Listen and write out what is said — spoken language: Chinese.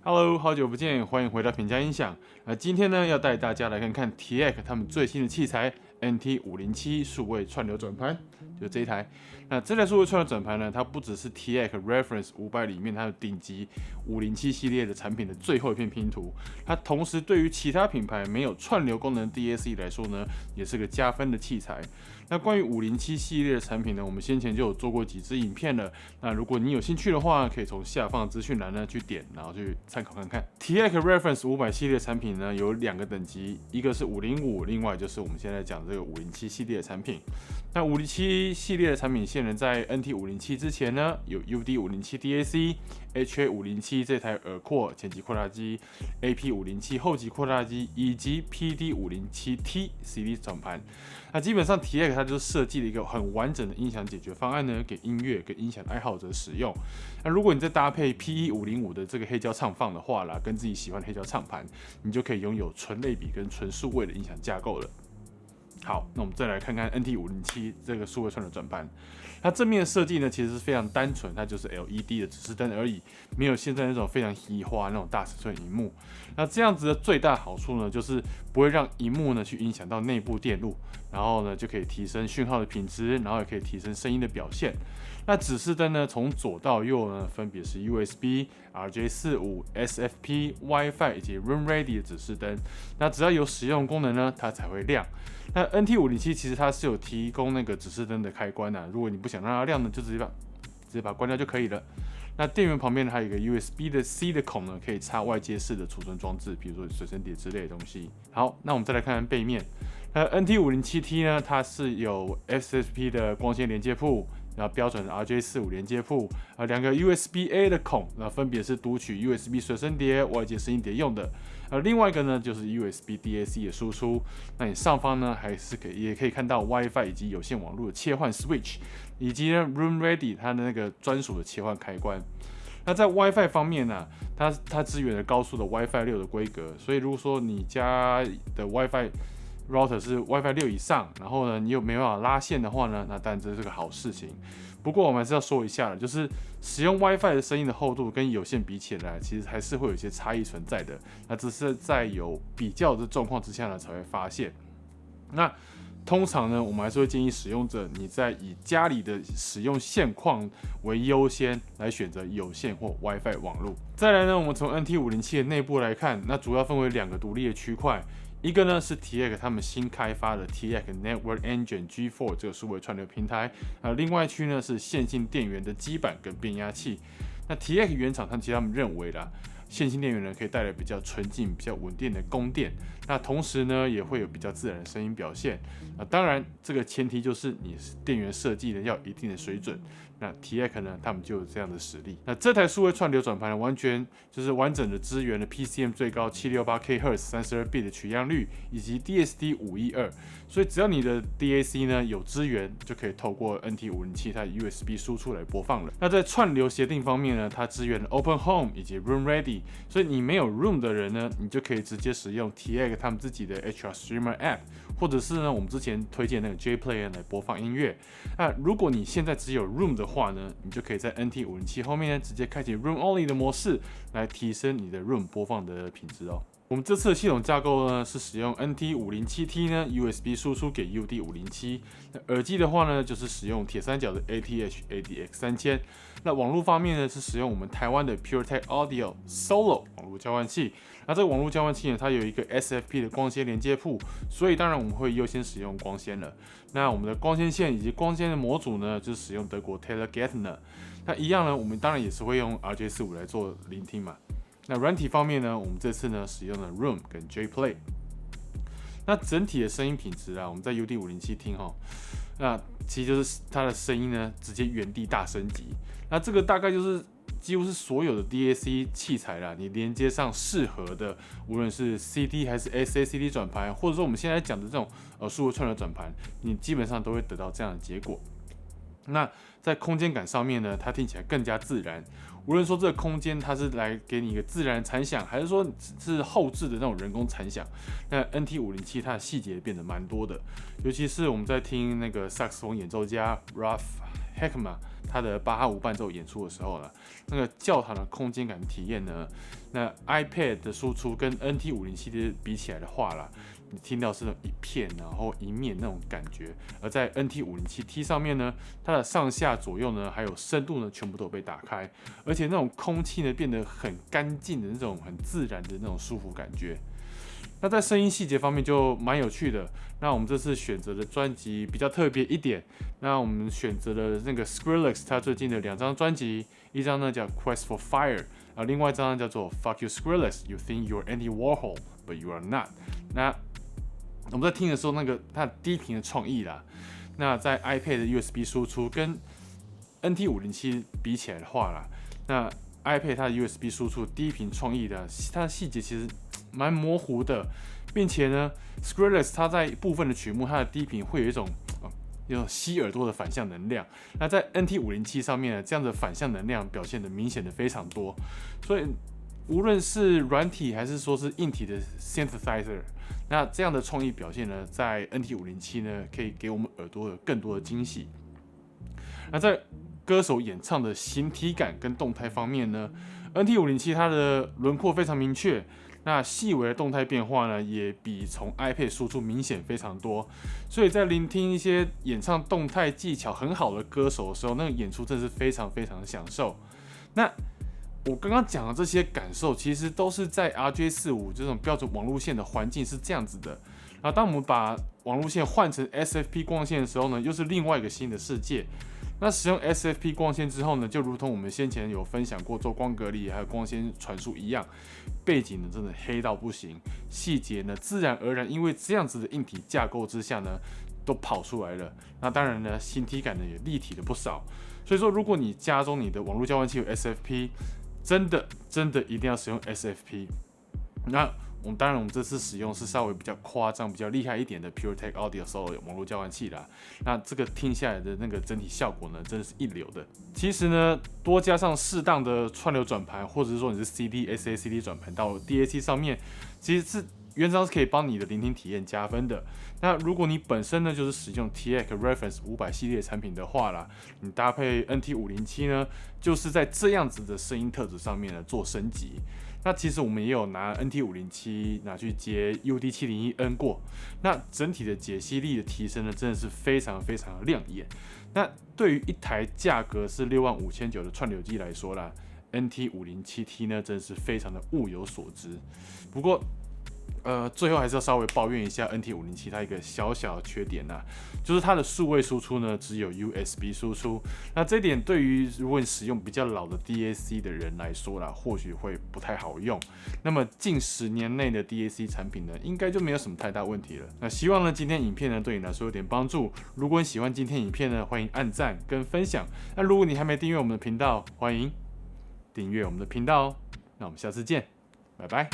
Hello， 好久不见，欢迎回到品家音响。今天呢，要带大家来看看 TEAC 他们最新的器材 NT507 数位串流转盘，就这一台。那这台数位串流转盘呢，它不只是 TEAC Reference 500里面它的顶级507系列的产品的最后一片拼图，它同时对于其他品牌没有串流功能的 DAC 来说呢，也是个加分的器材。那关于507系列的产品呢，我们先前就有做过几支影片了。那如果你有兴趣的话，可以从下方资讯栏呢去点，然后去参考看看。TEAC Reference 500系列产品呢有2个等级，一个是505，另外就是我们现在讲的这个507系列的产品。那507系列的产品线呢，在 NT507 之前呢，有 UD507 DAC、HA507 这台耳廓前级扩大机、AP507 后级扩大机以及 PD507T CD 转盘。那基本上 TEAC 它就设计了一个很完整的音响解决方案呢，给音乐跟音响爱好者使用。那如果你再搭配 PE505 的这个黑胶唱放的话啦，跟自己喜欢的黑胶唱盘，你就可以拥有纯类比跟纯数位的音响架构了。好，那我们再来看看 NT507 这个数位串流转盘。它正面的设计呢，其实是非常单纯，它就是 LED 的指示灯而已，没有现在那种非常稀花那种大尺寸萤幕。那这样子的最大好处呢，就是不会让萤幕呢去影响到内部电路，然后呢就可以提升讯号的品质，然后也可以提升声音的表现。那指示灯呢，从左到右呢，分别是 USB、RJ45、SFP、WiFi 以及 Room Ready 的指示灯。那只要有使用功能呢，它才会亮。那 NT507 其实它是有提供那个指示灯的开关啊，如果你不想让它亮呢，就直接把它关掉就可以了。那电源旁边还有一个 USB 的 C 的孔呢，可以插外接式的储存装置，比如说随身碟之类的东西。好，那我们再来看看背面。NT507T 呢，它是有 SSP 的光纤连接埠。然后标准的 RJ45 连接埠，2个 USB-A 的孔，那分别是读取 USB 随身碟、外接声音碟用的，另外一个呢就是 USB DAC 的输出。那你上方呢也可以看到 WiFi 以及有线网络的切换 Switch， 以及呢 Room Ready 它的那个专属的切换开关。那在 WiFi 方面呢，它支援了高速的 WiFi 6的规格，所以如果说你家的 WiFi router 是 WiFi 6以上，然后呢，你又没办法拉线的话呢，那当然这是个好事情。不过我们还是要说一下了，就是使用 WiFi 的声音的厚度跟有线比起来，其实还是会有一些差异存在的。那只是在有比较的状况之下呢，才会发现。那通常呢，我们还是会建议使用者你在以家里的使用现况为优先来选择有线或 WiFi 网络。再来呢，我们从 NT507 的内部来看，那主要分为2个独立的区块。一个呢是 TEAC 他们新开发的 TEAC Network Engine G4 这个数位串流平台，另外一区呢是线性电源的基板跟变压器。那 TEAC 原厂其实他们认为啦，线性电源呢可以带来比较纯净、比较稳定的供电，那同时呢也会有比较自然的声音表现。当然这个前提就是你电源设计呢要有一定的水准。那 TEAC 呢，他们就有这样的实力。那这台数位串流转盘完全就是完整的支援了 PCM 最高 768kHz 32bit 的取样率，以及 DSD 512，所以只要你的 DAC 呢有支援，就可以透过 NT507 它的 USB 输出来播放了。那在串流协定方面呢，它支援了 Open Home 以及 Room Ready， 所以你没有 Room 的人呢，你就可以直接使用 TEAC 他们自己的 HR Streamer App， 或者是呢我们之前推荐那个 J Player 来播放音乐。那如果你现在只有 Room 的话呢，你就可以在 NT507 后面呢直接开启 Room Only 的模式，来提升你的 Room 播放的品质哦。我们这次的系统架构呢是使用 NT507T 呢 USB 输出给 UD507， 耳机的话呢就是使用铁三角的 ATH-ADX3000。那网络方面呢是使用我们台湾的 PureTech Audio Solo 网络交换器。那这个网络交换器呢，它有一个 SFP 的光纤连接埠，所以当然我们会优先使用光纤了。那我们的光纤线以及光纤的模组呢，就是使用德国 Taylor-Geithner。那一样呢，我们当然也是会用 RJ45 来做聆听嘛。那软体方面呢，我们这次呢使用了 Room 跟 J Play。那整体的声音品质啊，我们在 UD507 听哈，那其实就是它的声音呢直接原地大升级。那这个大概就是几乎是所有的 DAC 器材啦，你连接上适合的，无论是 CD 还是 SACD 转盘，或者说我们现在讲的这种数位串流转盘，你基本上都会得到这样的结果。那在空间感上面呢，它听起来更加自然。无论说这个空间它是来给你一个自然残响，还是说是后置的那种人工残响，那 NT507 它的细节变得蛮多的。尤其是我们在听那个萨克斯风演奏家 Ralph Heckma 他的巴哈无伴奏演出的时候呢，那个教堂的空间感体验呢，那 iPad 的输出跟 NT507比起来的话啦，你听到是那种一片然后一面那种感觉，而在 NT507T 上面呢，它的上下左右呢，还有深度呢，全部都被打开，而且那种空气呢变得很干净的那种很自然的那种舒服感觉。那在声音细节方面就蛮有趣的。那我们这次选择的专辑比较特别一点。那我们选择了那个 Skrillex 他最近的2张专辑，一张呢叫 Quest for Fire， 另外一张叫做 Fuck You Skrillex You Think You're Andy Warhol But You Are Not。那我们在听的时候，那个它的低频的创意啦，那在 iPad 的 USB 输出跟 NT507比起来的话啦，那 iPad 它的 USB 输出低频创意的，它的细节其实蛮模糊的，并且呢 ，Skrillex 它在部分的曲目，它的低频会有一种吸耳朵的反向能量。那在 NT507上面呢，这样的反向能量表现得明显的非常多。所以无论是软体还是说是硬体的 synthesizer， 那这样的创意表现呢，在 NT507呢，可以给我们耳朵有更多的惊喜。那在歌手演唱的形体感跟动态方面呢 ，NT507它的轮廓非常明确。那细微的动态变化呢，也比从 iPad 输出明显非常多，所以在聆听一些演唱动态技巧很好的歌手的时候，那个演出真是非常非常的享受。那我刚刚讲的这些感受，其实都是在 RJ45 这种标准网路线的环境是这样子的。然后当我们把网路线换成 SFP 光线的时候呢，又是另外一个新的世界。那使用 SFP 光纤之后呢，就如同我们先前有分享过做光隔离还有光纤传输一样，背景呢真的黑到不行，细节呢自然而然因为这样子的硬体架构之下呢，都跑出来了。那当然呢，形体感呢也立体了不少。所以说，如果你家中你的网络交换器有 SFP， 真的一定要使用 SFP。那我们这次使用是稍微比较夸张、比较厉害一点的 PureTech Audio Solo 网络交换器啦。那这个听下来的那个整体效果呢，真的是一流的。其实呢，多加上适当的串流转盘，或者是说你是 CD、SACD 转盘到 DAC 上面，其实是原则上是可以帮你的聆听体验加分的。那如果你本身呢就是使用 TEAC Reference 500系列产品的话啦，你搭配 NT507呢，就是在这样子的声音特质上面呢做升级。那其实我们也有拿 NT507拿去接 UD701N 过，那整体的解析力的提升呢，真的是非常非常的亮眼。那对于一台价格是65900的串流机来说啦 ，NT507T 呢，真的是非常的物有所值。不过，最后还是要稍微抱怨一下 NT507它一个小小的缺点啦，就是它的数位输出呢只有 USB 输出。那这一点对于如果你使用比较老的 DAC 的人来说啦，或许会不太好用。那么近10年内的 DAC 产品呢，应该就没有什么太大问题了。那希望呢今天影片呢对你来说有点帮助。如果你喜欢今天影片呢，欢迎按赞跟分享。那如果你还没订阅我们的频道，欢迎订阅我们的频道哦。那我们下次见，拜拜。